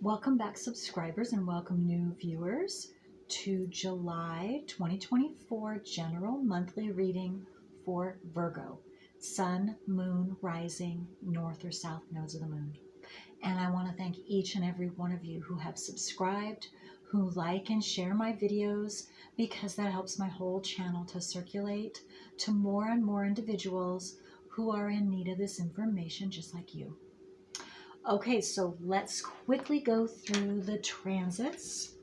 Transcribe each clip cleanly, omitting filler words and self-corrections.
Welcome back, subscribers, and welcome new viewers to July 2024 general monthly reading for Virgo, Sun, Moon, Rising, North or South nodes of the Moon. And I want to thank each and every one of you who have subscribed, who like and share my videos, because that helps my whole channel to circulate to more and more individuals who are in need of this information just like you. Okay, so let's quickly go through the transits.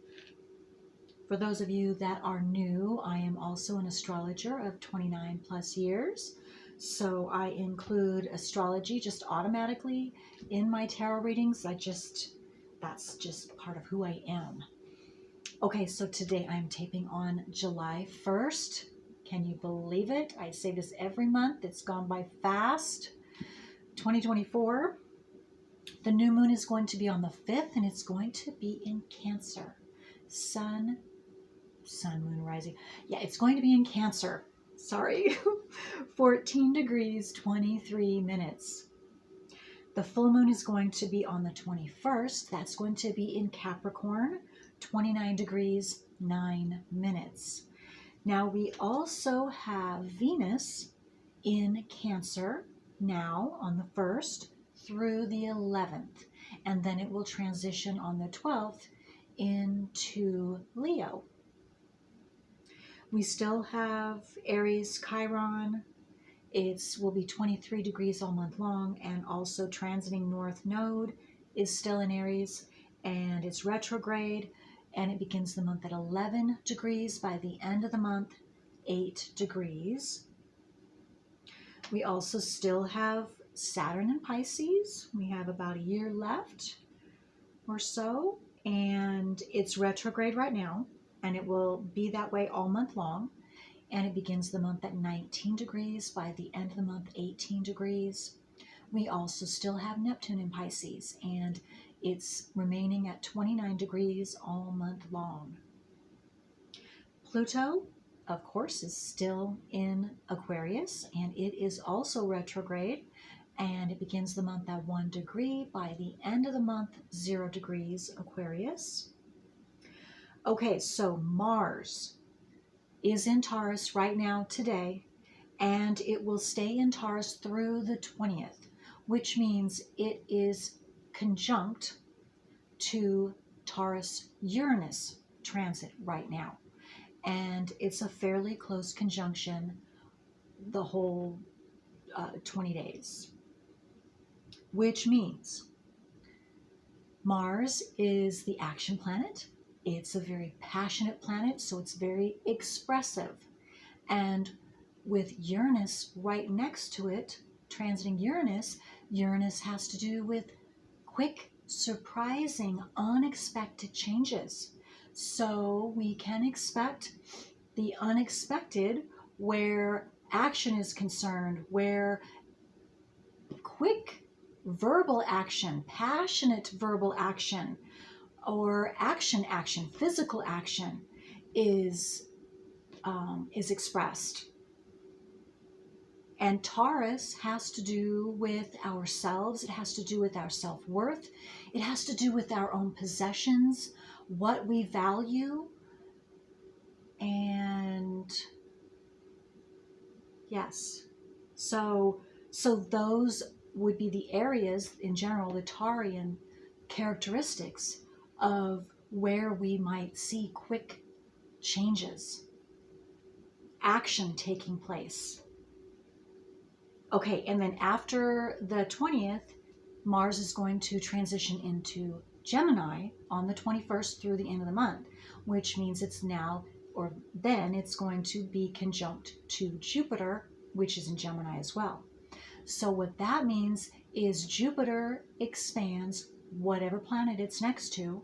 For those of you that are new, I am also an astrologer of 29 plus years. So I include astrology just automatically in my tarot readings. That's just part of who I am. Okay, so today I'm taping on July 1st. Can you believe it? I say this every month. It's gone by fast. 2024. The new moon is going to be on the 5th, and it's going to be in Cancer. Sun, moon, rising. Yeah, it's going to be in Cancer. Sorry. 14 degrees, 23 minutes. The full moon is going to be on the 21st. That's going to be in Capricorn, 29 degrees, 9 minutes. Now, we also have Venus in Cancer now on the 1st. Through the 11th, and then it will transition on the 12th into Leo. We still have Aries Chiron. It will be 23 degrees all month long, and also transiting North Node is still in Aries, and it's retrograde, and it begins the month at 11 degrees. By the end of the month, 8 degrees. We also still have Saturn in Pisces. We have about a year left or so, and it's retrograde right now, and it will be that way all month long, and it begins the month at 19 degrees. By the end of the month, 18 degrees. We also still have Neptune in Pisces, and it's remaining at 29 degrees all month long. Pluto, of course, is still in Aquarius, and it is also retrograde, and it begins the month at 1 degree. By the end of the month, 0 degrees Aquarius. Okay, so Mars is in Taurus right now today, and it will stay in Taurus through the 20th, which means it is conjunct to Taurus-Uranus transit right now. And it's a fairly close conjunction the whole 20 days. Which means Mars is the action planet. It's a very passionate planet, so it's very expressive. And with Uranus right next to it, transiting Uranus, Uranus has to do with quick, surprising, unexpected changes. So we can expect the unexpected where action is concerned, where quick verbal action, passionate verbal action, or action, physical action is expressed. And Taurus has to do with ourselves. It has to do with our self-worth. It has to do with our own possessions, what we value. And yes, so those would be the areas in general, the Taurian characteristics of where we might see quick changes, action taking place. Okay, and then after the 20th, Mars is going to transition into Gemini on the 21st through the end of the month, which means it's now, or then it's going to be conjunct to Jupiter, which is in Gemini as well. So what that means is Jupiter expands whatever planet it's next to,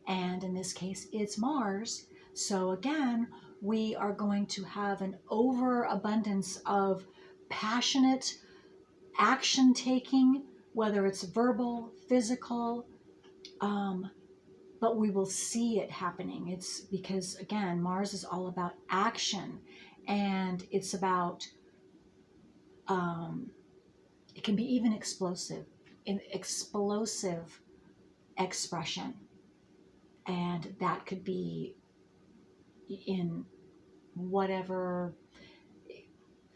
and in this case, it's Mars. So again, we are going to have an overabundance of passionate action taking, whether it's verbal, physical, but we will see it happening. It's because, again, Mars is all about action, and it's about, it can be even explosive expression. And that could be in whatever,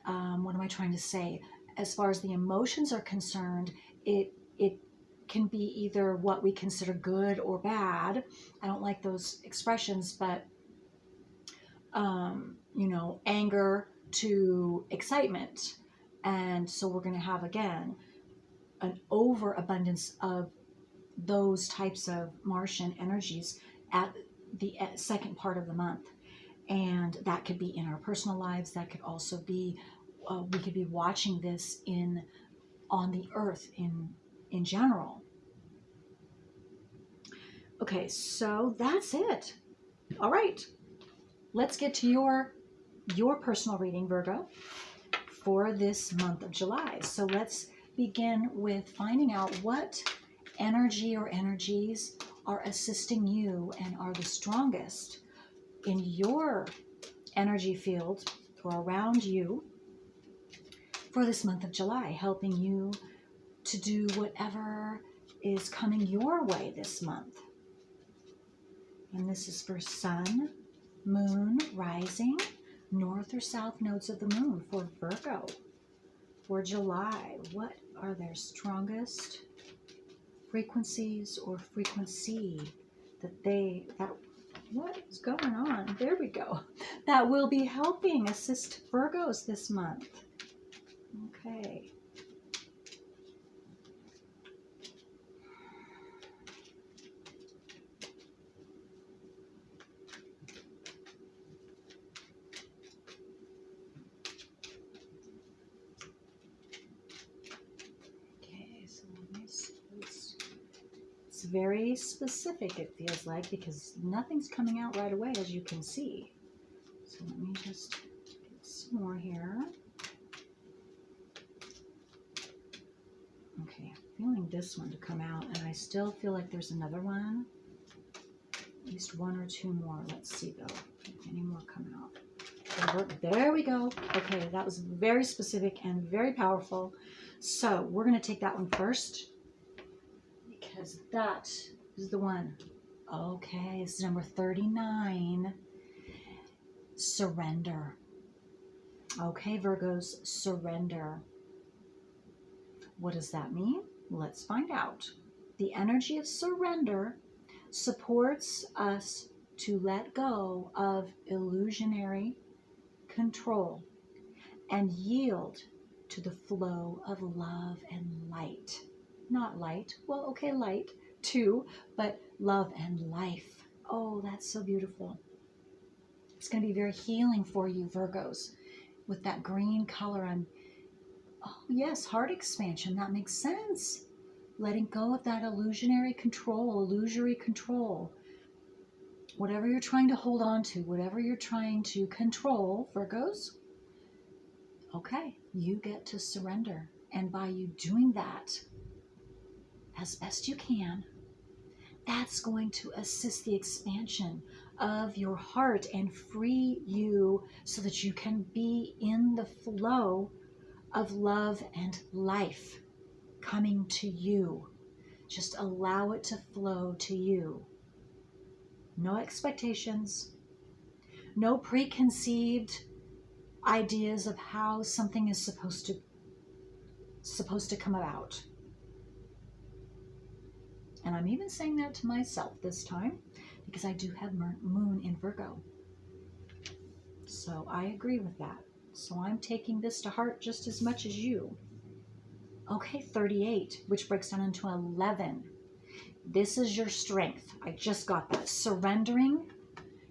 what am I trying to say? As far as the emotions are concerned, it can be either what we consider good or bad. I don't like those expressions, but anger to excitement. And so we're going to have, again, an overabundance of those types of Martian energies at the second part of the month. And that could be in our personal lives. That could also be, we could be watching this on the earth in general. Okay, so that's it. All right, let's get to your personal reading, Virgo, for this month of July. So let's begin with finding out what energy or energies are assisting you and are the strongest in your energy field or around you for this month of July, helping you to do whatever is coming your way this month. And this is for Sun, Moon, Rising, North or South nodes of the Moon for Virgo for July. What are their strongest frequencies or frequency what is going on? There we go. That will be helping assist Virgos this month. Okay. It's very specific, it feels like, because nothing's coming out right away, as you can see. So let me just get some more here. Okay, I'm feeling this one to come out, and I still feel like there's another one. At least one or two more. Let's see, though, if any more come out. There we go. Okay, that was very specific and very powerful. So we're going to take that one first, because that is the one. Okay, this is number 39. Surrender. Okay, Virgos, surrender. What does that mean? Let's find out. The energy of surrender supports us to let go of illusionary control and yield to the flow of love and light. Not light, well, okay, light too, but love and life. Oh, that's so beautiful. It's going to be very healing for you, Virgos, with that green color. Oh yes, heart expansion, that makes sense. Letting go of that illusory control. Whatever you're trying to hold on to, whatever you're trying to control, Virgos, okay, you get to surrender. And by you doing that as best you can, that's going to assist the expansion of your heart and free you so that you can be in the flow of love and life coming to you. Just allow it to flow to you. No expectations, no preconceived ideas of how something is supposed to come about. And I'm even saying that to myself this time, because I do have Moon in Virgo. So I agree with that. So I'm taking this to heart just as much as you. Okay, 38, which breaks down into 11. This is your strength. I just got that. Surrendering.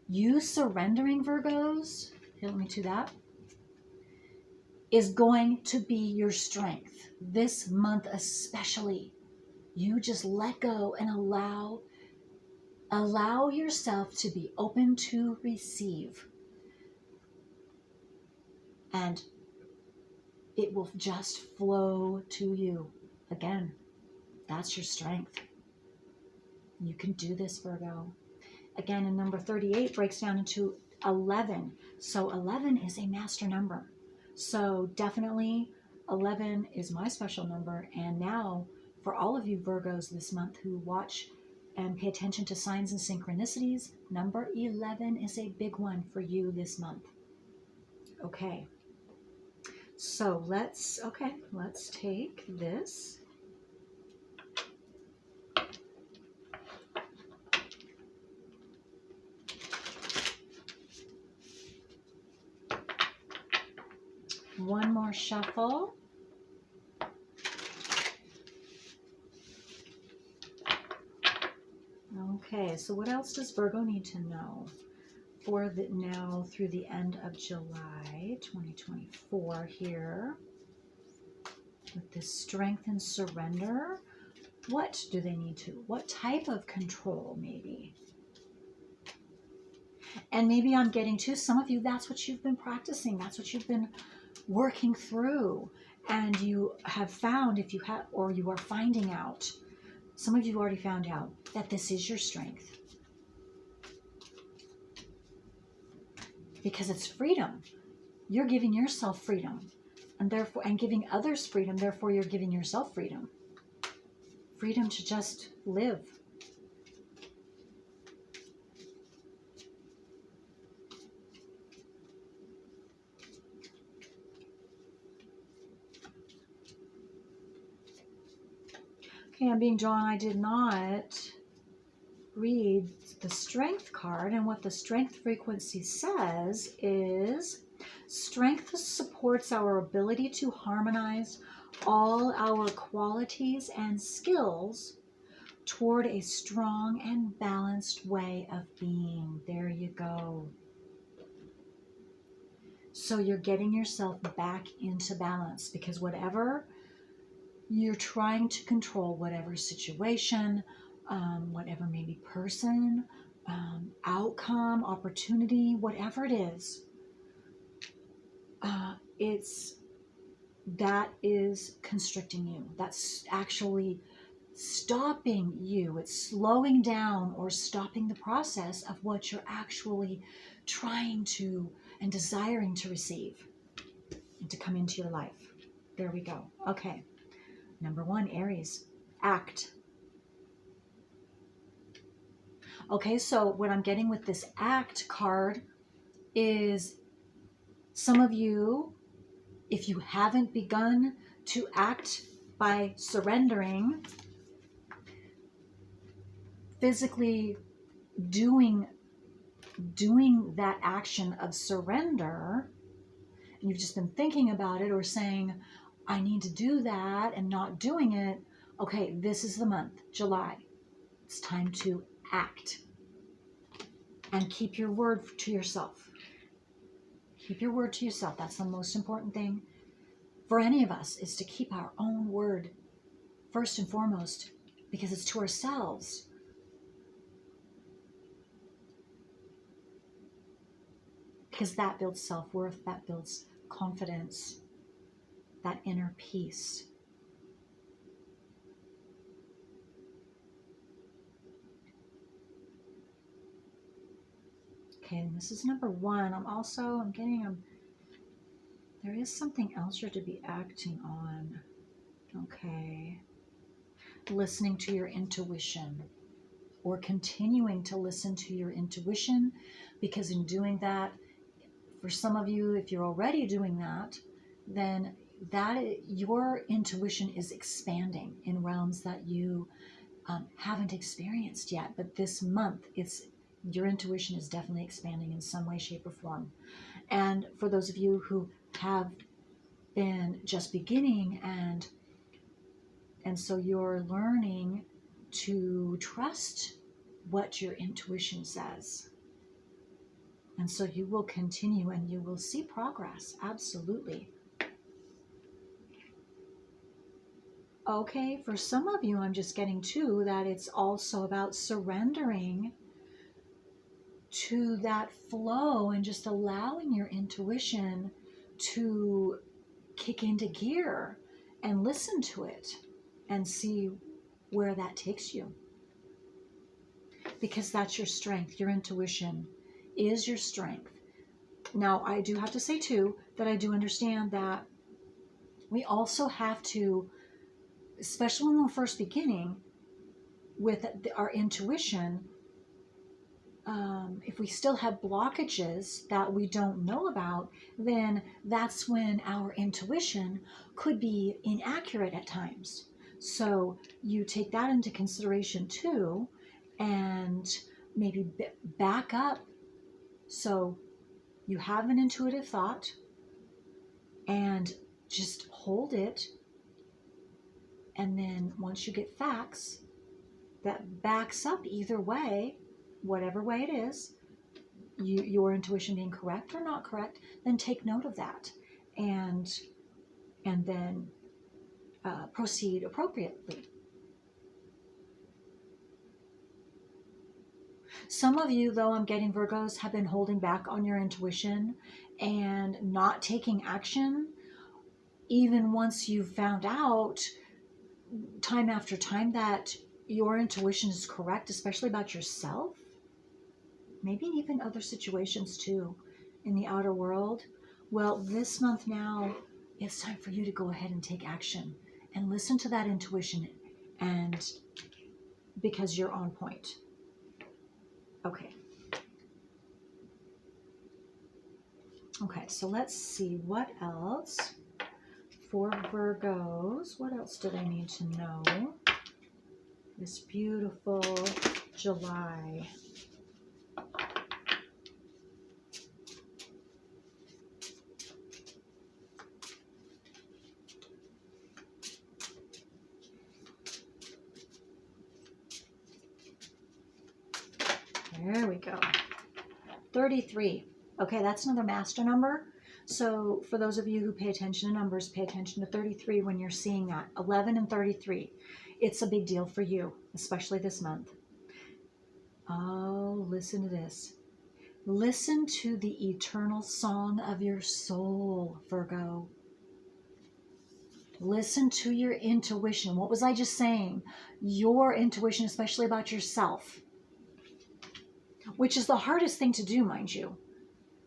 You surrendering, Virgos, hit me to that, is going to be your strength. This month especially. You just let go and allow yourself to be open to receive. And it will just flow to you. Again, that's your strength. You can do this, Virgo. Again, and number 38 breaks down into 11. So 11 is a master number. So definitely 11 is my special number. And now for all of you Virgos this month who watch and pay attention to signs and synchronicities. Number 11 is a big one for you this month. Okay. So let's take this. One more shuffle. Okay, so what else does Virgo need to know for the now through the end of July 2024 here? With this strength and surrender, what do they need to? What type of control maybe? And maybe I'm getting to some of you, that's what you've been practicing. That's what you've been working through. And you have found, if you have, or you are finding out, some of you already found out that this is your strength. Because it's freedom. You're giving yourself freedom. And therefore, and giving others freedom, therefore you're giving yourself freedom. Freedom to just live. Okay, I'm being drawn. I did not read the strength card, and what the strength frequency says is strength supports our ability to harmonize all our qualities and skills toward a strong and balanced way of being. There you go. So you're getting yourself back into balance, because whatever you're trying to control, whatever situation, whatever maybe person, outcome, opportunity, whatever it is, that is constricting you. That's actually stopping you. It's slowing down or stopping the process of what you're actually trying to and desiring to receive and to come into your life. There we go. Okay. Number 1, Aries, act. Okay, so what I'm getting with this act card is some of you, if you haven't begun to act by surrendering, physically doing that action of surrender, and you've just been thinking about it or saying, I need to do that, and not doing it. Okay, this is the month, July. It's time to act. And keep your word to yourself. Keep your word to yourself. That's the most important thing for any of us, is to keep our own word first and foremost, because it's to ourselves. Because that builds self-worth, that builds confidence, that inner peace. Okay, and this is number 1. I'm getting there is something else you're to be acting on. Okay. Listening to your intuition, or continuing to listen to your intuition, because in doing that, for some of you, if you're already doing that, then your intuition is expanding in realms that you haven't experienced yet. But this month, your intuition is definitely expanding in some way, shape, or form. And for those of you who have been just beginning, and so you're learning to trust what your intuition says. And so you will continue and you will see progress. Absolutely. Okay, for some of you, I'm just getting to that it's also about surrendering to that flow and just allowing your intuition to kick into gear and listen to it and see where that takes you. Because that's your strength. Your intuition is your strength. Now, I do have to say too that I do understand that we also have to, especially when we're first beginning, with our intuition, if we still have blockages that we don't know about, then that's when our intuition could be inaccurate at times. So you take that into consideration too, and maybe back up. So you have an intuitive thought and just hold it. And then once you get facts that backs up either way, whatever way it is, your intuition being correct or not correct, then take note of that and then proceed appropriately. Some of you, though, I'm getting Virgos, have been holding back on your intuition and not taking action, even once you've found out time after time that your intuition is correct, especially about yourself. Maybe even other situations too in the outer world. Well, this month now, it's time for you to go ahead and take action and listen to that intuition, and because you're on point. Okay. Okay, so let's see what else for Virgos. What else do they need to know this beautiful July? There we go. 33. Okay, that's another master number. So for those of you who pay attention to numbers, pay attention to 33 when you're seeing that. 11 and 33. It's a big deal for you, especially this month. Oh, listen to this. Listen to the eternal song of your soul, Virgo. Listen to your intuition. What was I just saying? Your intuition, especially about yourself, which is the hardest thing to do, mind you.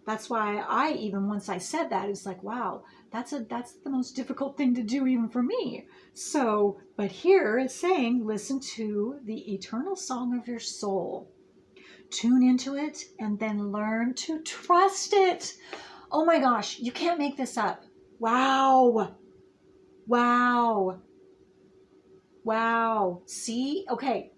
That's why I, even once I said that, it's like, wow, that's the most difficult thing to do even for me. So, but here it's saying, listen to the eternal song of your soul. Tune into it and then learn to trust it. Oh my gosh, you can't make this up. Wow. Wow. Wow. See? Okay.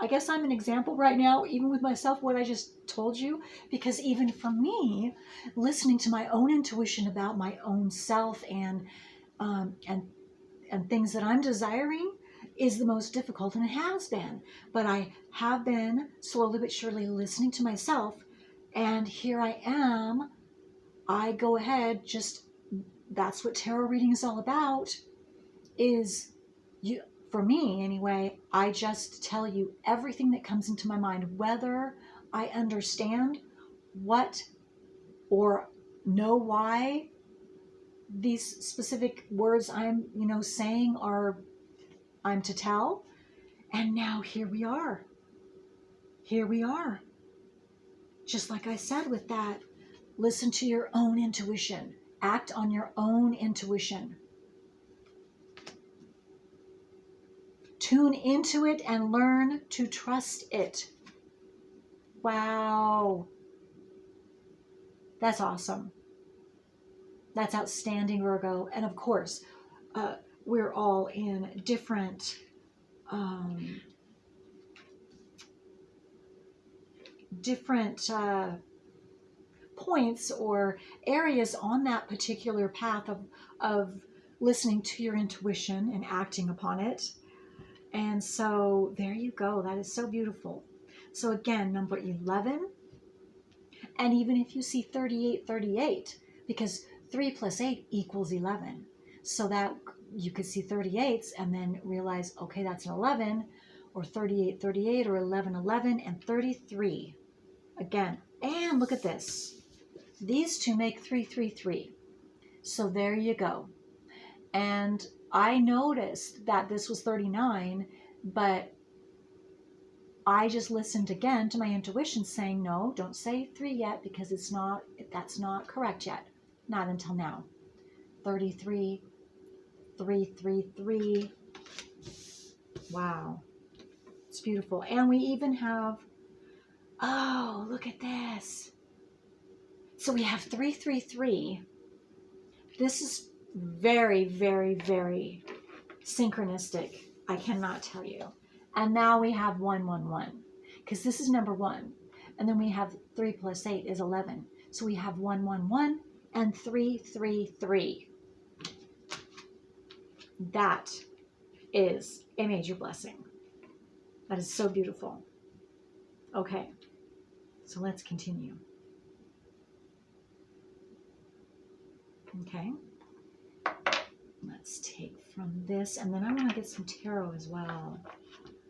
I guess I'm an example right now, even with myself, what I just told you, because even for me, listening to my own intuition about my own self and things that I'm desiring is the most difficult, and it has been. But I have been slowly but surely listening to myself, and here I am. I go ahead, that's what tarot reading is all about, is you. For me, anyway, I just tell you everything that comes into my mind, whether I understand what or know why these specific words I'm, saying I'm to tell. And now here we are. Here we are. Just like I said with that, listen to your own intuition. Act on your own intuition. Tune into it and learn to trust it. Wow. That's awesome. That's outstanding, Virgo. And of course, we're all in different points or areas on that particular path of listening to your intuition and acting upon it. And so there you go. That is so beautiful. So again, number 11. And even if you see 38, 38, because 3 plus 8 equals 11. So that you could see 38s and then realize, okay, that's an 11, or 38, 38, or 11, 11, and 33. Again, and look at this. These two make 3, 3, 3. So there you go. And I noticed that this was 39, but I just listened again to my intuition saying, no, don't say 3 yet, because that's not correct yet. Not until now. 33, 3, 3, 3. Wow. It's beautiful. And we even have, oh, look at this. So we have 333. This is very, very, very synchronistic. I cannot tell you. And now we have 111 because this is number 1. And then we have 3 plus 8 is 11. So we have 111 and 333. That is a major blessing. That is so beautiful. Okay, so let's continue. Okay, let's take from this, and then I want to get some tarot as well.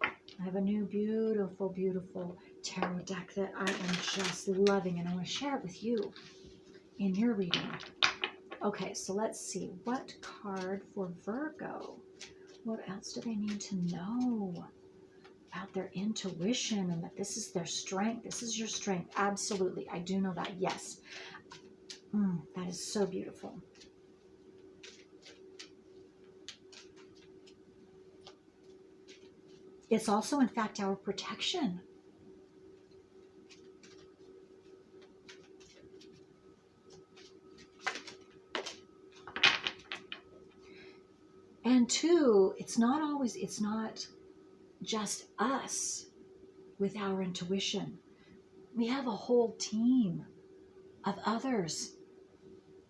I have a new beautiful, beautiful tarot deck that I am just loving, and I want to share it with you in your reading. Okay, so let's see. What card for Virgo? What else do they need to know about their intuition and that this is their strength? This is your strength. Absolutely. I do know that. Yes. That is so beautiful. It's also, in fact, our protection. And two, it's not just us with our intuition. We have a whole team of others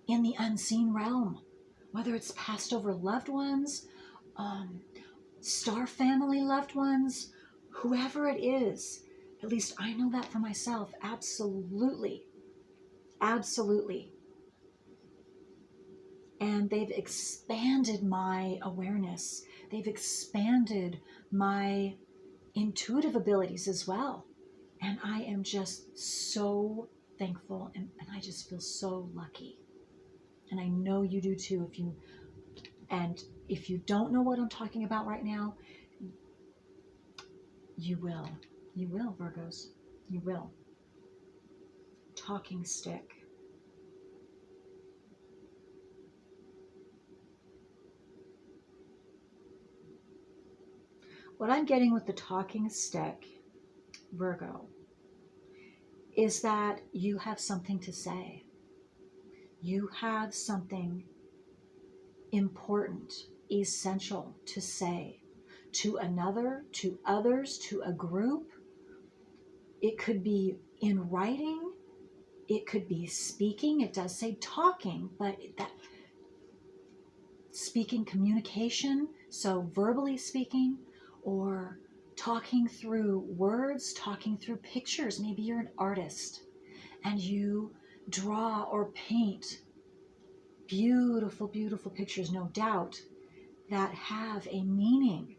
in the unseen realm, whether it's passed over loved ones, star family loved ones, whoever it is. At least I know that for myself. Absolutely. Absolutely. And they've expanded my awareness. They've expanded my intuitive abilities as well. And I am just so thankful, and I just feel so lucky. And I know you do too. If you don't know what I'm talking about right now, you will. You will, Virgos. You will. Talking stick. What I'm getting with the talking stick, Virgo, is that you have something to say. You have something important, essential to say to another, to others, to a group. It could be in writing. It could be speaking. It does say talking, but that speaking, communication, so verbally speaking, or talking through words, talking through pictures. Maybe you're an artist and you draw or paint beautiful, beautiful pictures, no doubt, that have a meaning.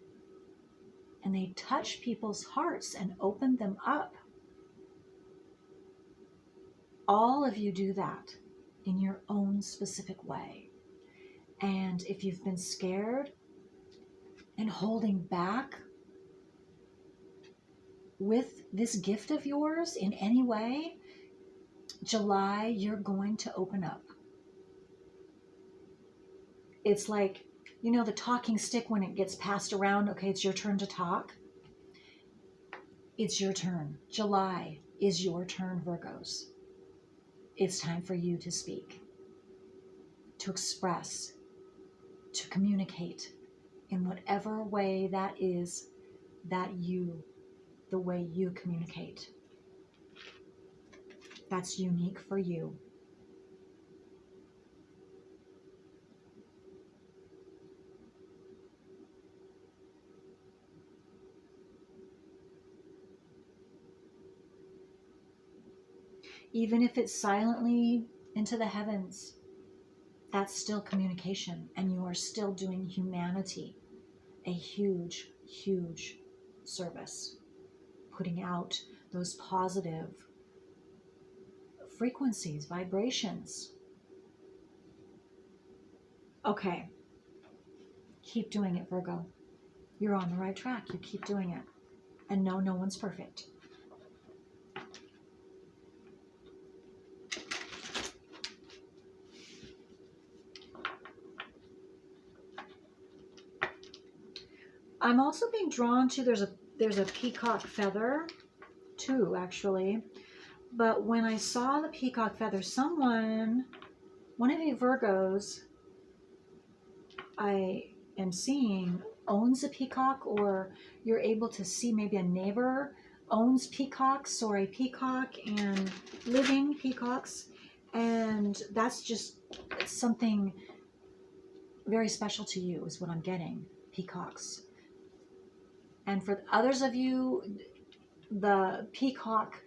And they touch people's hearts and open them up. All of you do that in your own specific way. And if you've been scared and holding back with this gift of yours in any way, July, you're going to open up. It's like, you know, the talking stick when it gets passed around. Okay, it's your turn to talk. It's your turn. July is your turn, Virgos. It's time for you to speak, to express, to communicate in whatever way that is, the way you communicate. That's unique for you. Even if it's silently into the heavens, that's still communication, and you are still doing humanity a huge, huge service, putting out those positive frequencies, vibrations. Okay, keep doing it, Virgo. You're on the right track. You keep doing it. And no one's perfect. I'm also being drawn to, there's there's a peacock feather, two actually. But when I saw the peacock feather, one of you Virgos, I am seeing owns a peacock, or you're able to see maybe a neighbor owns peacocks or a peacock and living peacocks. And that's just something very special to you is what I'm getting, peacocks. And for others of you, the peacocks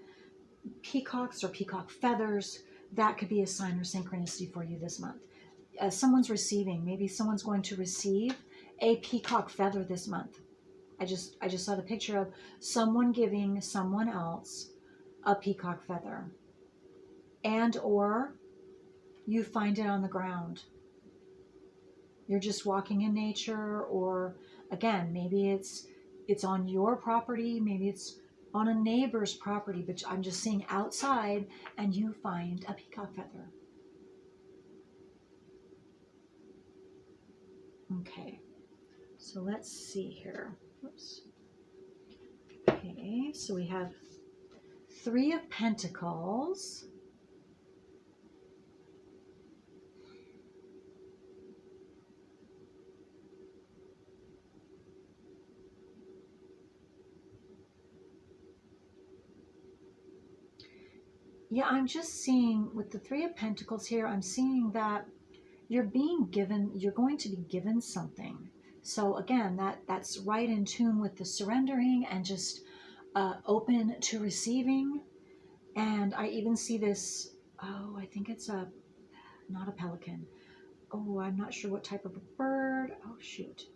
or peacock feathers, that could be a sign or synchronicity for you this month. Someone's receiving, maybe someone's going to receive a peacock feather this month. I just saw the picture of someone giving someone else a peacock feather, and or you find it on the ground. You're just walking in nature, or again, maybe it's on your property, maybe it's on a neighbor's property, but I'm just seeing outside and you find a peacock feather. Okay, so let's see here. Oops. Okay, so we have Three of Pentacles. Yeah, I'm just seeing with the Three of Pentacles here, I'm seeing that you're going to be given something. So again, that's right in tune with the surrendering and just open to receiving. And I even see this, I think it's not a pelican. Oh, I'm not sure what type of a bird. Oh, shoot.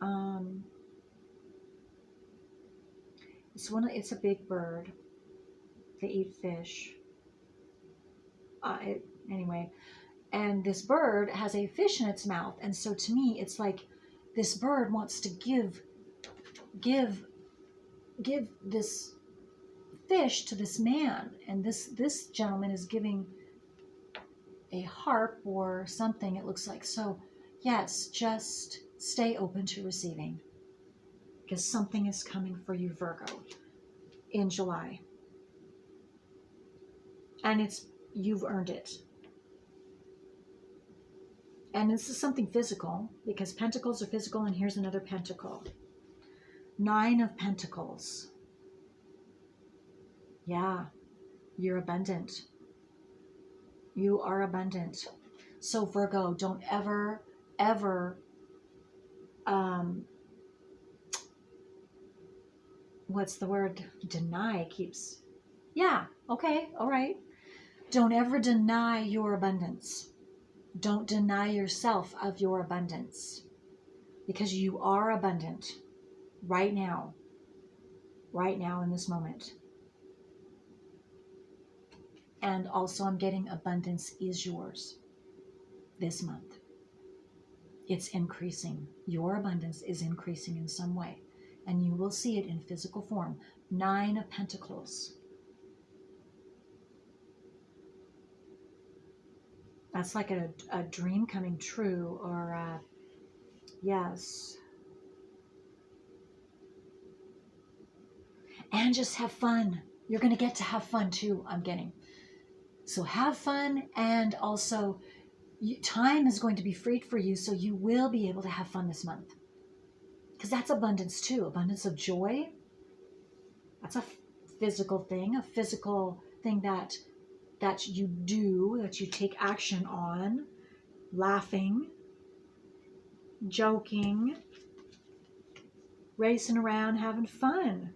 It's a big bird. They eat fish. Anyway, and this bird has a fish in its mouth, and so to me it's like this bird wants to give this fish to this man, and this gentleman is giving a harp or something, it looks like. So yes, just stay open to receiving, because something is coming for you, Virgo, in July, and you've earned it. And this is something physical, because pentacles are physical, and here's another pentacle. Nine of Pentacles. Yeah, you're abundant. You are abundant. So Virgo, don't ever, what's the word? Deny keeps. Yeah, okay, all right. Don't ever deny your abundance. Don't deny yourself of your abundance, because you are abundant right now in this moment. And also I'm getting abundance is yours this month. It's increasing. Your abundance is increasing in some way, and you will see it in physical form. Nine of Pentacles. That's like a dream coming true, or yes. And just have fun. You're going to get to have fun too, I'm getting. So have fun, and also time is going to be freed for you, so you will be able to have fun this month. Because that's abundance too. Abundance of joy. That's a physical thing that you do, that you take action on. Laughing, joking, racing around, having fun.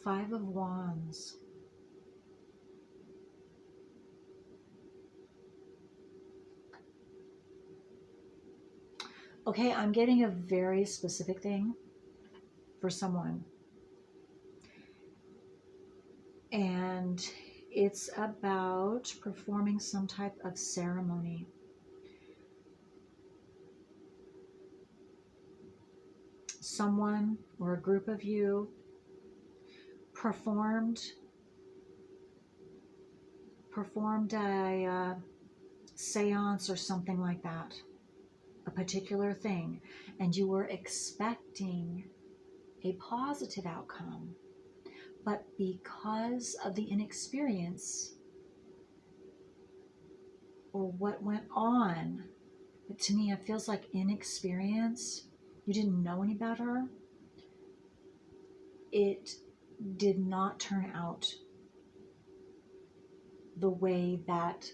Five of Wands. Okay, I'm getting a very specific thing for someone. And it's about performing some type of ceremony. Someone or a group of you performed a seance or something like that, a particular thing, and you were expecting a positive outcome. But because of the inexperience or what went on, but to me, it feels like inexperience. You didn't know any better. It did not turn out the way that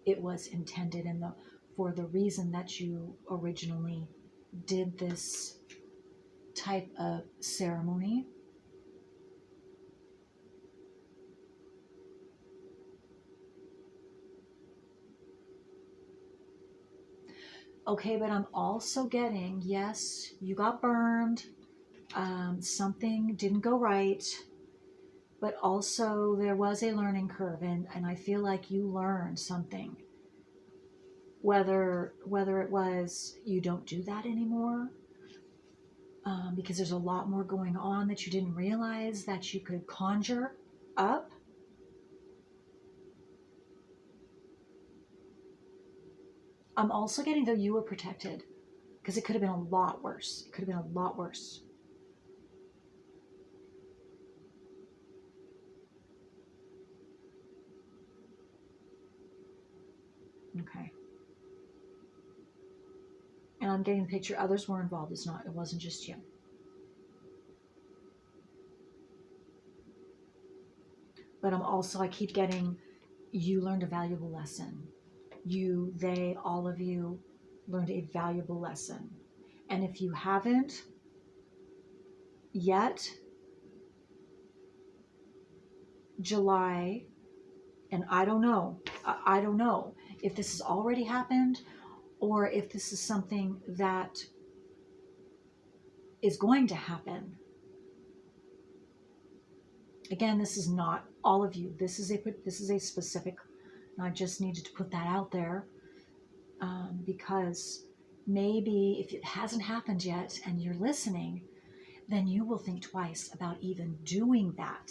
it was intended and for the reason that you originally did this type of ceremony. Okay, but I'm also getting, yes, you got burned. Something didn't go right. But also there was a learning curve, and I feel like you learned something. Whether it was you don't do that anymore, because there's a lot more going on that you didn't realize that you could conjure up. I'm also getting, though, you were protected, because it could have been a lot worse. It could have been a lot worse. Okay. And I'm getting the picture others were involved. It wasn't just you. But I keep getting, you learned a valuable lesson. You, they, all of you learned a valuable lesson. And if you haven't yet, July, and I don't know if this has already happened or if this is something that is going to happen. Again, this is not all of you. This is a specific, and I just needed to put that out there, because maybe if it hasn't happened yet and you're listening, then you will think twice about even doing that.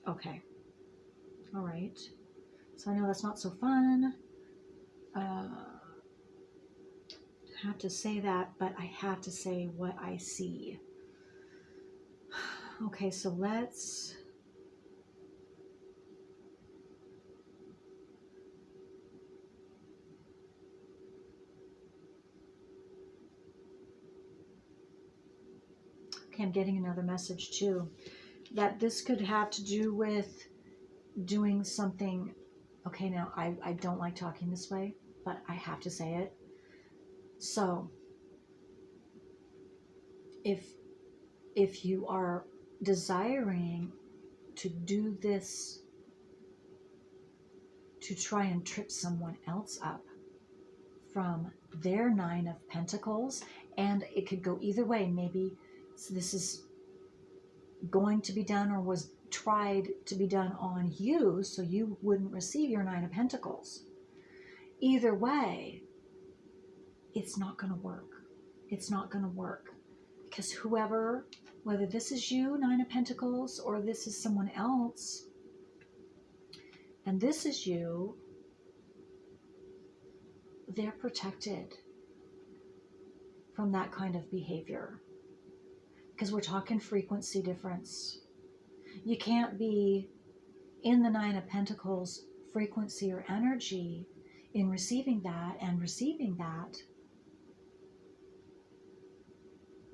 Okay. All right. So I know that's not so fun. I have to say that, but I have to say what I see. Okay, so let's... Okay, I'm getting another message too, that this could have to do with doing something. Okay, now I don't like talking this way, but I have to say it. So if you are desiring to do this to try and trip someone else up from their 9 of Pentacles, and it could go either way. Maybe this is going to be done or was tried to be done on you so you wouldn't receive your 9 of Pentacles. Either way, it's not going to work. It's not going to work, because whether this is you, 9 of Pentacles, or this is someone else, and this is you, they're protected from that kind of behavior, because we're talking frequency difference. You can't be in the 9 of Pentacles frequency or energy in receiving that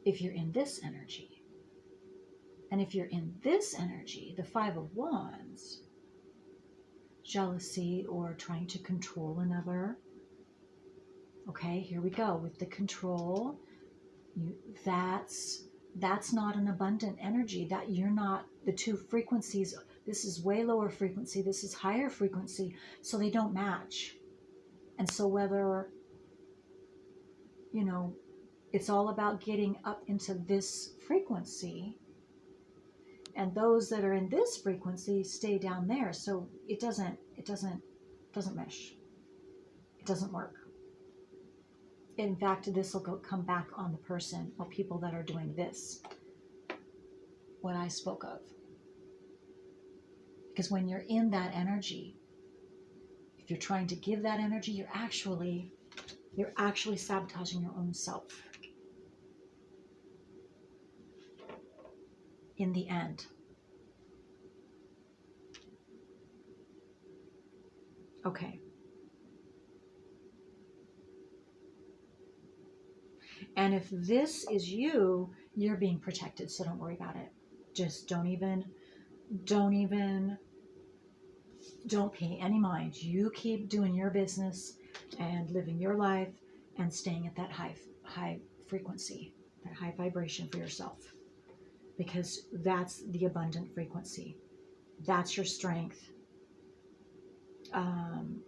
if you're in this energy. And if you're in this energy, the 5 of Wands, jealousy or trying to control another. Okay, here we go with the control. That's not an abundant energy. That you're not, the two frequencies, this is way lower frequency, this is higher frequency, so they don't match. And so whether, it's all about getting up into this frequency, and those that are in this frequency stay down there. So it doesn't mesh. It doesn't work. In fact, this will come back on the person or people that are doing this, what I spoke of. Because when you're in that energy, If you're trying to give that energy, you're actually sabotaging your own self in the end. Okay. And if this is you, you're being protected, so don't worry about it. Just don't pay any mind. You keep doing your business and living your life and staying at that high frequency, that high vibration for yourself. Because that's the abundant frequency. That's your strength. And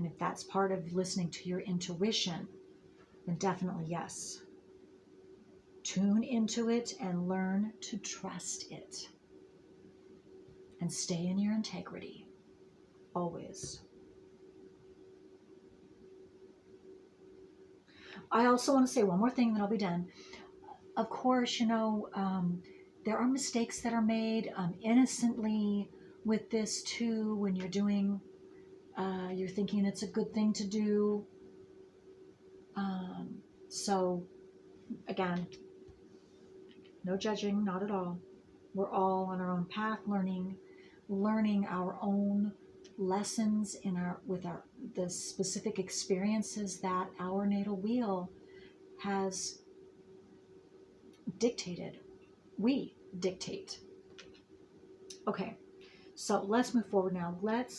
if that's part of listening to your intuition, then definitely yes. Tune into it and learn to trust it. And stay in your integrity. Always. I also want to say one more thing, then I'll be done. Of course, there are mistakes that are made innocently with this too. When you're doing, you're thinking it's a good thing to do. So, again, no judging, not at all. We're all on our own path, learning our own lessons with the specific experiences that our natal wheel has dictated. We dictate. Okay, so let's move forward now. Let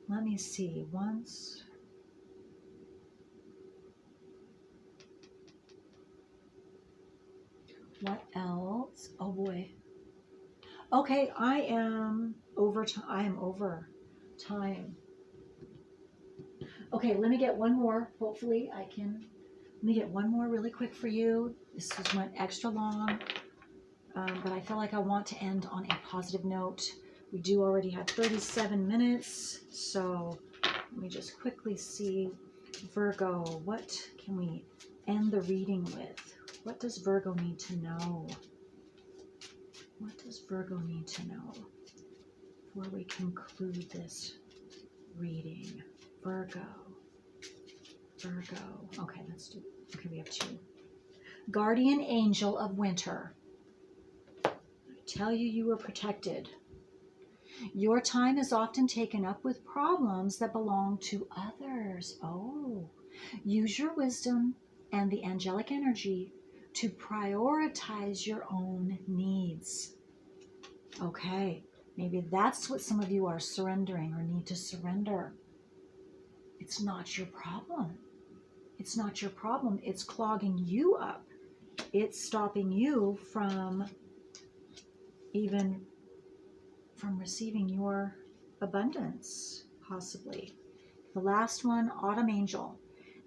me see. What else? Oh boy. Okay, I am over time. Okay, let me get one more. Hopefully I can. Let me get one more really quick for you. This went extra long, but I feel like I want to end on a positive note. We do already have 37 minutes, so let me just quickly see. Virgo, what can we end the reading with? What does Virgo need to know? What does Virgo need to know before we conclude this reading? Virgo. Okay, we have two. Guardian angel of winter. I tell you, you are protected. Your time is often taken up with problems that belong to others. Oh, use your wisdom and the angelic energy to prioritize your own needs. Okay, maybe that's what some of you are surrendering or need to surrender. It's not your problem. It's not your problem. It's clogging you up. It's stopping you from receiving your abundance, possibly. The last one, Autumn Angel.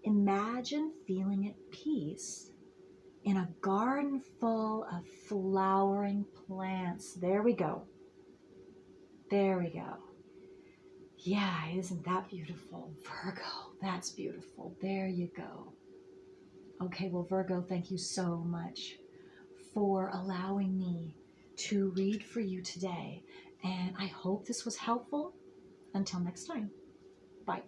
Imagine feeling at peace in a garden full of flowering plants. There we go. Yeah, isn't that beautiful? Virgo, that's beautiful. There you go. Okay, well, Virgo, thank you so much for allowing me to read for you today. And I hope this was helpful. Until next time, bye.